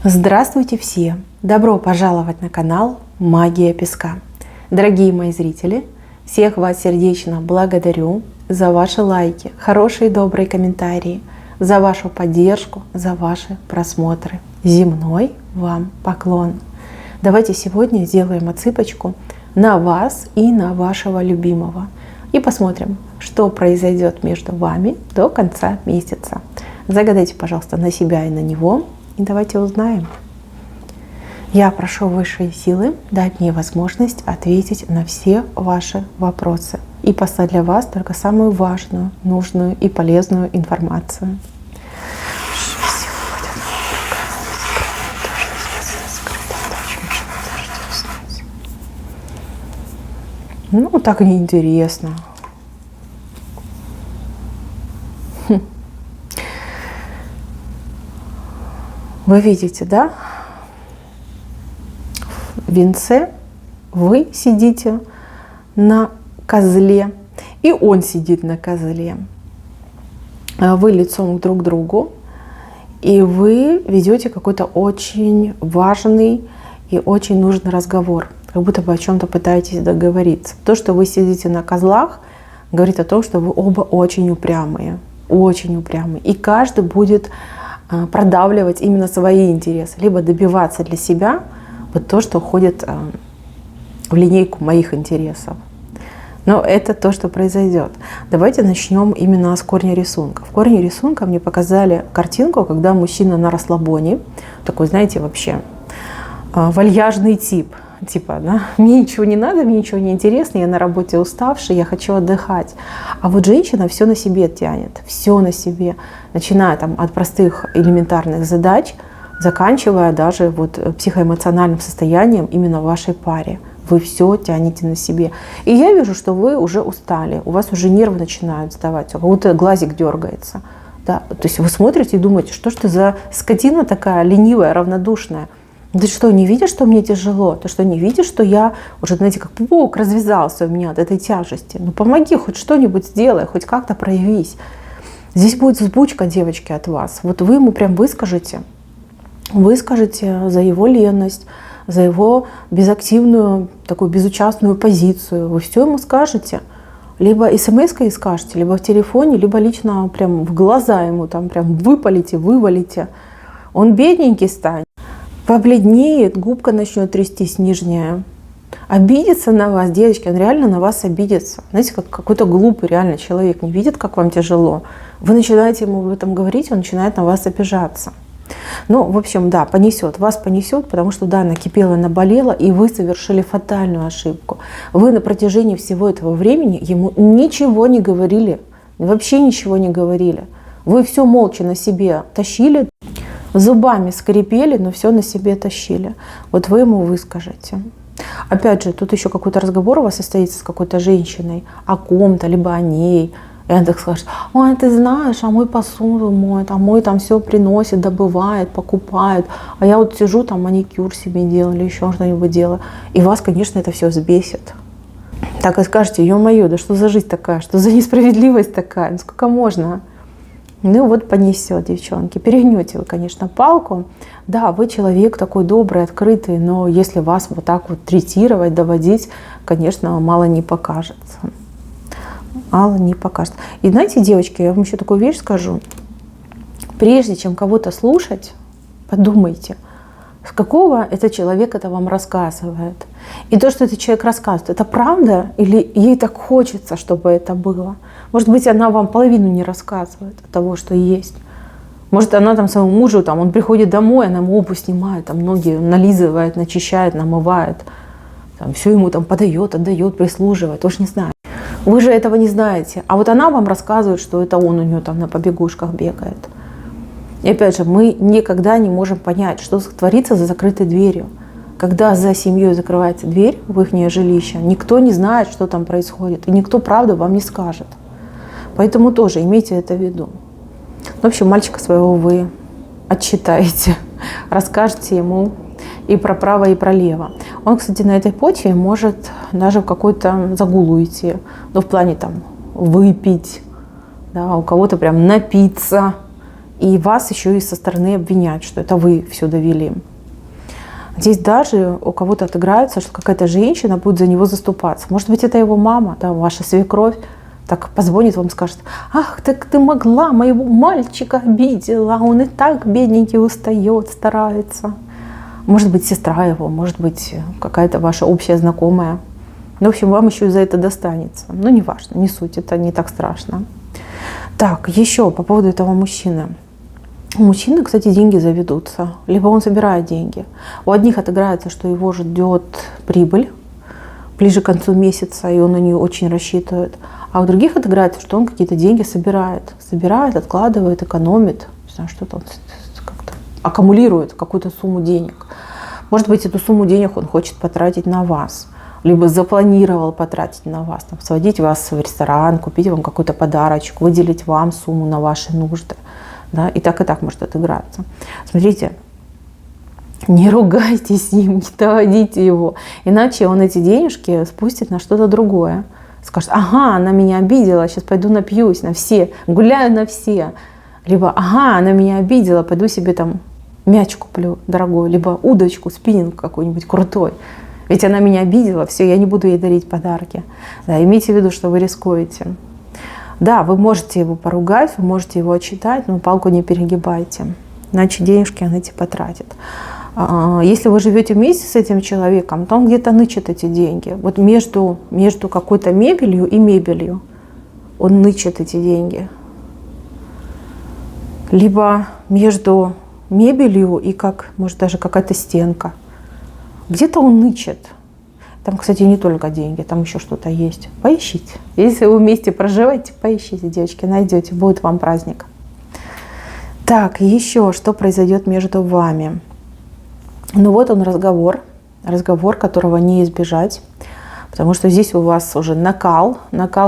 Здравствуйте все! Добро пожаловать на канал Магия Песка. Дорогие мои зрители, всех вас сердечно благодарю за ваши лайки, хорошие и добрые комментарии, за вашу поддержку, за ваши просмотры. Земной вам поклон! Давайте сегодня сделаем отсыпочку на вас и на вашего любимого. И посмотрим, что произойдет между вами до конца месяца. Загадайте, пожалуйста, на себя и на него. И давайте узнаем. Я прошу высшие силы дать мне возможность ответить на все ваши вопросы и послать для вас только самую важную, нужную и полезную информацию. Ну, так неинтересно. Вы видите, да? В венце вы сидите на козле, и он сидит на козле. Вы лицом друг к другу, и вы ведете какой-то очень важный и очень нужный разговор, как будто бы о чем-то пытаетесь договориться. То, что вы сидите на козлах, говорит о том, что вы оба очень упрямые, и каждый будет продавливать именно свои интересы, либо добиваться для себя вот то, что входит в линейку моих интересов. Но это то, что произойдет. Давайте начнем именно с корня рисунка. В корне рисунка мне показали картинку, когда мужчина на расслабоне, такой, знаете, вообще вальяжный тип. Типа, да, мне ничего не надо, мне ничего не интересно, я на работе уставший, я хочу отдыхать. А вот женщина все на себе тянет, все на себе, начиная там от простых элементарных задач, заканчивая даже вот психоэмоциональным состоянием именно в вашей паре. Вы все тянете на себе. И я вижу, что вы уже устали, у вас уже нервы начинают сдавать, как будто глазик дергается. Да? То есть вы смотрите и думаете, что ж ты за скотина такая ленивая, равнодушная. Ты что, не видишь, что мне тяжело? Ты что, не видишь, что я уже, знаете, как паук развязался у меня от этой тяжести? Ну помоги, хоть что-нибудь сделай, хоть как-то проявись. Здесь будет взбучка, девочки, от вас. Вот вы ему прям выскажете за его ленность, за его безактивную, такую безучастную позицию. Вы все ему скажете. Либо смс-кой скажете, либо в телефоне, либо лично прям в глаза ему там прям вывалите. Он бедненький станет. Побледнеет, губка начнет трястись нижняя. Обидится на вас, девочки, он реально на вас обидится. Знаете, как какой-то глупый реально человек не видит, как вам тяжело. Вы начинаете ему об этом говорить, он начинает на вас обижаться. Ну, в общем, да, вас понесет, потому что, да, накипело, наболело, и вы совершили фатальную ошибку. Вы на протяжении всего этого времени ему ничего не говорили, вообще ничего не говорили. Вы все молча на себе тащили, зубами скрипели, но все на себе тащили. Вот вы ему выскажете. Опять же, тут еще какой-то разговор у вас состоится с какой-то женщиной о ком-то, либо о ней. И она так скажет: ой, ты знаешь, а мой посуду моет, а мой там все приносит, добывает, покупает. А я вот сижу, там маникюр себе делаю или еще что-нибудь делаю. И вас, конечно, это все взбесит. Так и скажете: ё-моё, да что за жизнь такая, что за несправедливость такая, ну сколько можно? Ну вот понесет, девчонки. Перегнете вы, конечно, палку. Да, вы человек такой добрый, открытый, но если вас вот так вот третировать, доводить, конечно, мало не покажется. Мало не покажется. И знаете, девочки, я вам еще такую вещь скажу. Прежде чем кого-то слушать, подумайте, с какого этот человек это вам рассказывает. И то, что этот человек рассказывает, это правда или ей так хочется, чтобы это было? Может быть, она вам половину не рассказывает того, что есть. Может, она там своему мужу, там, он приходит домой, она ему обувь снимает, там, ноги нализывает, начищает, намывает. Там, все ему там подает, отдает, прислуживает. Уж не знаю. Вы же этого не знаете. А вот она вам рассказывает, что это он у нее там на побегушках бегает. И опять же, мы никогда не можем понять, что творится за закрытой дверью. Когда за семьей закрывается дверь в их жилище, никто не знает, что там происходит. И никто правду вам не скажет. Поэтому тоже имейте это в виду. В общем, мальчика своего вы отчитаете, расскажете ему и про право, и про лево. Он, кстати, на этой почве может даже в какой-то загул уйти. Ну, в плане там выпить, да, у кого-то прям напиться. И вас еще и со стороны обвиняют, что это вы все довели. Здесь даже у кого-то отыграется, что какая-то женщина будет за него заступаться. Может быть, это его мама, да, ваша свекровь. Так позвонит вам, скажет: ах, так ты могла, моего мальчика обидела, он и так бедненький устает, старается. Может быть, сестра его, может быть, какая-то ваша общая знакомая. Ну, в общем, вам еще и за это достанется. Но не важно, не суть, это не так страшно. Так, еще по поводу этого мужчины. У мужчины, кстати, деньги заведутся, либо он собирает деньги. У одних отыграется, что его ждет прибыль ближе к концу месяца, и он на нее очень рассчитывает. А у других отыграется, что он какие-то деньги собирает. Собирает, откладывает, экономит. Не знаю, что-то он как-то аккумулирует какую-то сумму денег. Может быть, эту сумму денег он хочет потратить на вас. Либо запланировал потратить на вас. Там, сводить вас в ресторан, купить вам какой-то подарочек, выделить вам сумму на ваши нужды. Да? И так может отыграться. Смотрите, не ругайтесь с ним, не доводите его. Иначе он эти денежки спустит на что-то другое. Скажет: ага, она меня обидела, сейчас пойду напьюсь на все, гуляю на все. Либо: ага, она меня обидела, пойду себе там мяч куплю дорогой, либо удочку, спиннинг какой-нибудь крутой. Ведь она меня обидела, все, я не буду ей дарить подарки. Да, имейте в виду, что вы рискуете. Да, вы можете его поругать, вы можете его отчитать, но палку не перегибайте, иначе денежки он эти потратит. Если вы живете вместе с этим человеком, то он где-то нычет эти деньги. Вот между какой-то мебелью и мебелью он нычет эти деньги. Либо между мебелью и может даже какая-то стенка. Где-то он нычет. Там, кстати, не только деньги, там еще что-то есть. Поищите. Если вы вместе проживаете, поищите, девочки, найдете, будет вам праздник. Так, еще что произойдет между вами? Ну вот он разговор, которого не избежать, потому что здесь у вас уже накал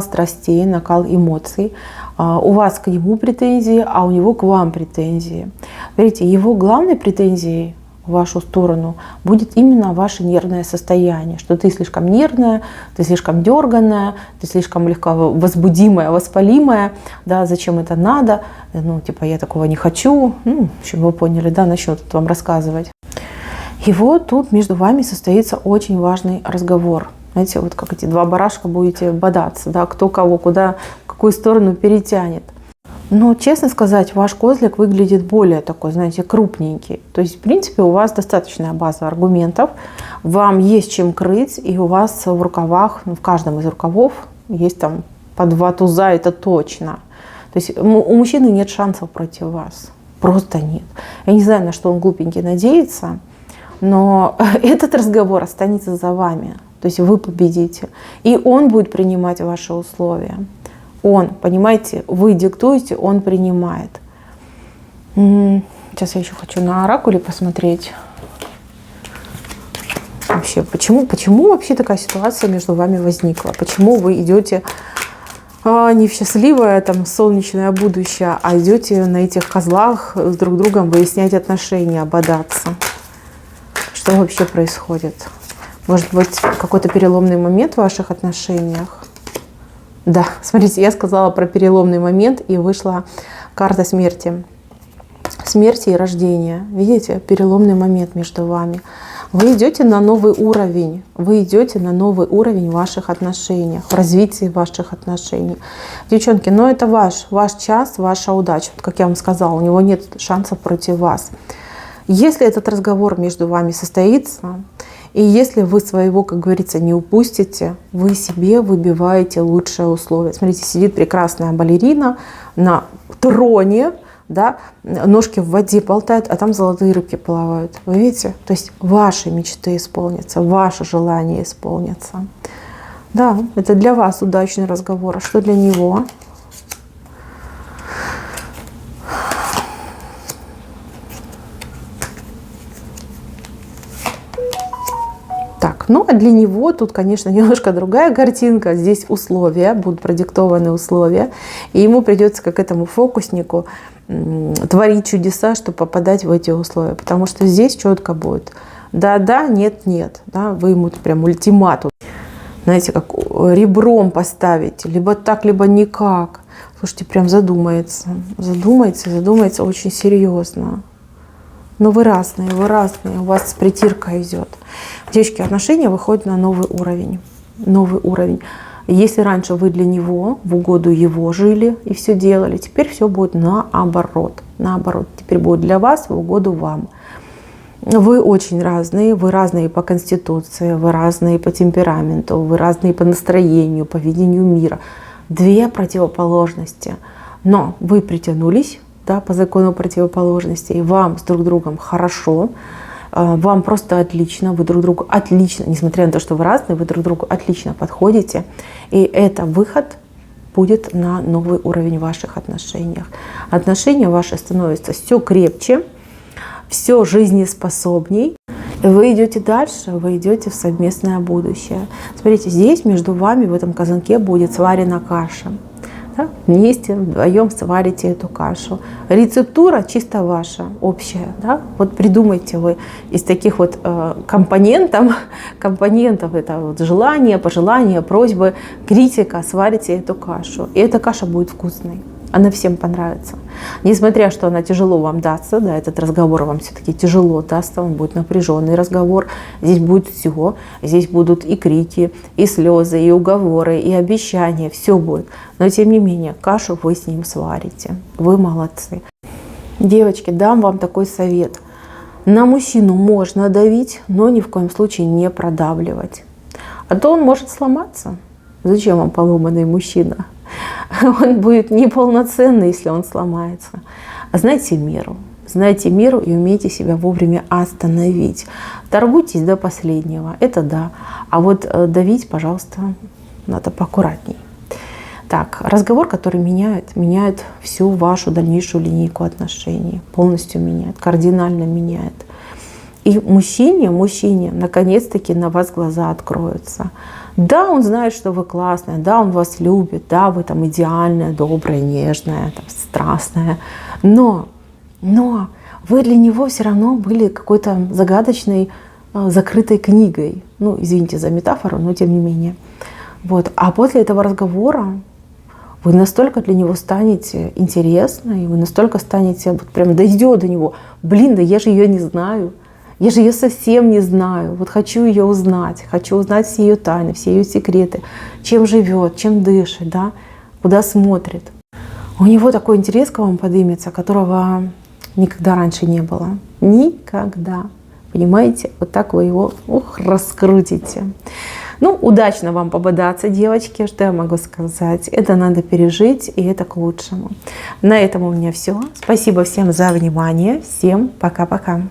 страстей, накал эмоций. У вас к нему претензии, а у него к вам претензии. Смотрите, его главной претензией в вашу сторону будет именно ваше нервное состояние, что ты слишком нервная, ты слишком дерганая, ты слишком легко возбудимая, воспалимая, да, зачем это надо, ну, типа, я такого не хочу, в общем, вы поняли, да, начну тут вам рассказывать. И вот тут между вами состоится очень важный разговор. Знаете, вот как эти два барашка будете бодаться, да, кто кого, куда, в какую сторону перетянет. Но, честно сказать, ваш козлик выглядит более такой, знаете, крупненький. То есть, в принципе, у вас достаточная база аргументов, вам есть чем крыть, и у вас в рукавах, в каждом из рукавов есть там по 2 туза, это точно. То есть у мужчины нет шансов против вас, просто нет. Я не знаю, на что он глупенький надеется, но этот разговор останется за вами. То есть вы победите. И он будет принимать ваши условия. Он, понимаете, вы диктуете, он принимает. Сейчас я еще хочу на оракуле посмотреть. Вообще, почему вообще такая ситуация между вами возникла? Почему вы идете не в счастливое там солнечное будущее, а идете на этих козлах с друг другом выяснять отношения, бодаться? Что вообще происходит? Может быть, какой-то переломный момент в ваших отношениях? Да, смотрите, я сказала про переломный момент, и вышла карта смерти. Смерти и рождения. Видите, переломный момент между вами. Вы идете на новый уровень. Вы идете на новый уровень в ваших отношениях, в развитии ваших отношений. Девчонки, но это ваш час, ваша удача. Вот как я вам сказала, у него нет шансов против вас. Если этот разговор между вами состоится, и если вы своего, как говорится, не упустите, вы себе выбиваете лучшие условия. Смотрите, сидит прекрасная балерина на троне, да, ножки в воде болтают, а там золотые рыбки плавают. Вы видите? То есть ваши мечты исполнятся, ваши желания исполнятся. Да, это для вас удачный разговор. А что для него? Ну, а для него тут, конечно, немножко другая картинка. Здесь условия, будут продиктованы условия. И ему придется, как этому фокуснику, творить чудеса, чтобы попадать в эти условия. Потому что здесь четко будет да-да, нет-нет. Да, вы ему прям ультиматум, знаете, как ребром поставите. Либо так, либо никак. Слушайте, прям задумается очень серьезно. Но вы разные, у вас притирка идет. Девочки, отношения выходят на новый уровень. Новый уровень. Если раньше вы для него, в угоду его жили и все делали, теперь все будет наоборот. Наоборот, теперь будет для вас, в угоду вам. Вы очень разные, вы разные по конституции, вы разные по темпераменту, вы разные по настроению, по видению мира. Две противоположности. Но вы притянулись, да, по закону противоположностей, вам с друг другом хорошо, вам просто отлично, вы друг другу отлично, несмотря на то, что вы разные, вы друг другу отлично подходите. И это выход будет на новый уровень в ваших отношениях. Отношения ваши становятся все крепче, все жизнеспособней. И вы идете дальше, вы идете в совместное будущее. Смотрите, здесь между вами в этом казанке будет сварена каша. Да? Вместе, вдвоем сварите эту кашу. Рецептура чисто ваша, общая. Да? Вот придумайте вы из таких вот компонентов, это вот желание, пожелание, просьбы, критика, сварите эту кашу. И эта каша будет вкусной. Она всем понравится. Несмотря, что она тяжело вам дастся, да, этот разговор вам все-таки тяжело дастся, он будет напряженный разговор. Здесь будет все. Здесь будут и крики, и слезы, и уговоры, и обещания. Все будет. Но тем не менее, кашу вы с ним сварите. Вы молодцы. Девочки, дам вам такой совет. На мужчину можно давить, но ни в коем случае не продавливать. А то он может сломаться. Зачем вам поломанный мужчина? Он будет неполноценный, если он сломается. Знайте меру и умейте себя вовремя остановить. Торгуйтесь до последнего, это да. А вот давить, пожалуйста, надо поаккуратней. Так, разговор, который меняет всю вашу дальнейшую линейку отношений. Полностью меняет, кардинально меняет. И мужчине, наконец-таки на вас глаза откроются. Да, он знает, что вы классная, да, он вас любит, да, вы там идеальная, добрая, нежная, там, страстная. Но вы для него все равно были какой-то загадочной, закрытой книгой. Ну, извините за метафору, но тем не менее. Вот. А после этого разговора вы настолько для него станете интересной, вы настолько станете, вот прям дойдет до него. Блин, да я же ее не знаю. Я же ее совсем не знаю. Вот хочу ее узнать. Хочу узнать все ее тайны, все ее секреты. Чем живет, чем дышит, да? Куда смотрит. У него такой интерес к вам поднимется, которого никогда раньше не было. Никогда. Понимаете? Вот так вы его раскрутите. Ну, удачно вам пободаться, девочки. Что я могу сказать? Это надо пережить, и это к лучшему. На этом у меня все. Спасибо всем за внимание. Всем пока-пока.